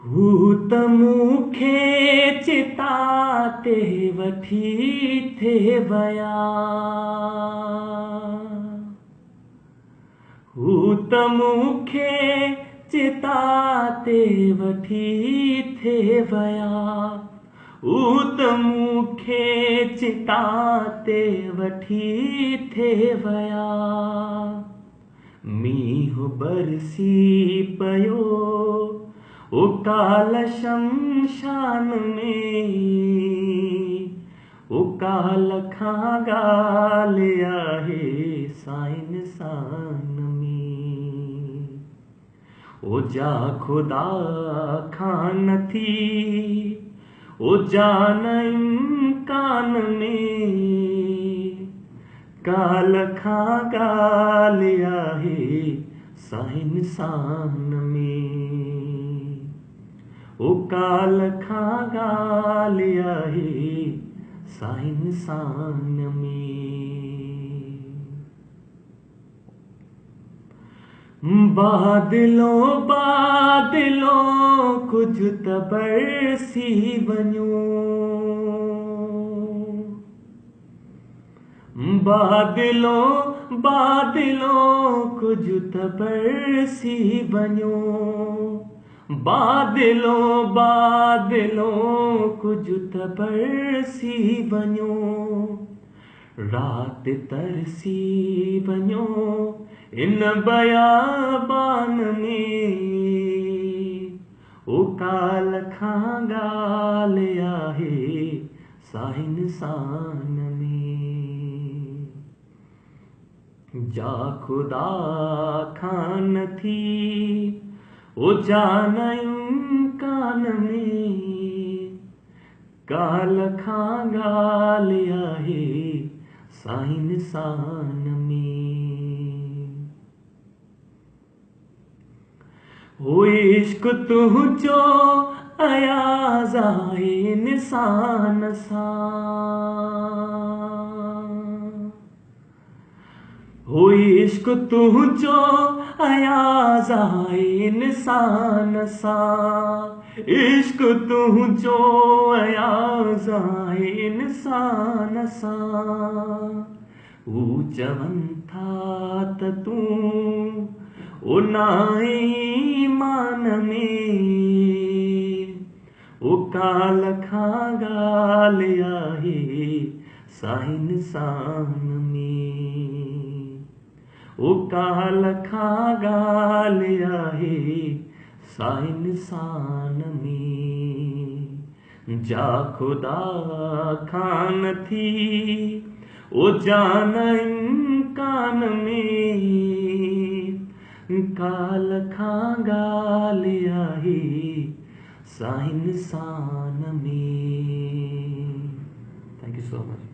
हूत मूंखे चिता ते वठी थे वया, हूत मूंखे चिता ते वठी थे वया, हूत मूंखे चिता ते वठी थे वया। मींहुं बरसी पयो ओ काल शमशान में, ओ काल खां ॻाल्हि आहे साईं सान में। ओ जा खुदा खां नथी ओ जान इम्कान में, काल खां ॻाल्हि आहे साईं सान में। ओ काल खां ॻाल्हि आहे साईं सान में। बादलो बादलो कुझु त बरसी वञो, बादलो बादलो कुझु त बरसी वञो, बादलो बादलो कुझु त बरसी वञो। रात तरसी वञो इन बयाबान में, ओ काल खां ॻाल्हि आहे साईं सान में। जा खुदा खां नथी ओ जान इम्कान में, काल खां ॻाल्हि आहे साईं सान में। ओ इश्क तुंहिंजो अयाज़ आहे इंसान सां, हो इश्क तुंहिंजो अयाज़ आहे इंसान सां, इश्क तुंहिंजो अयाज़ आहे इंसान सां। हू चवनि था त तूं ओ नाहे ईमान में, ओ काल खां ॻाल्हि आहे साईं सान में। ओ काल खां ॻाल्हि आहे साईं सान में। जा खुदा खां नथी ओ जान इम्कान में, काल खां ॻाल्हि आहे साईं सान में। Thank you so much.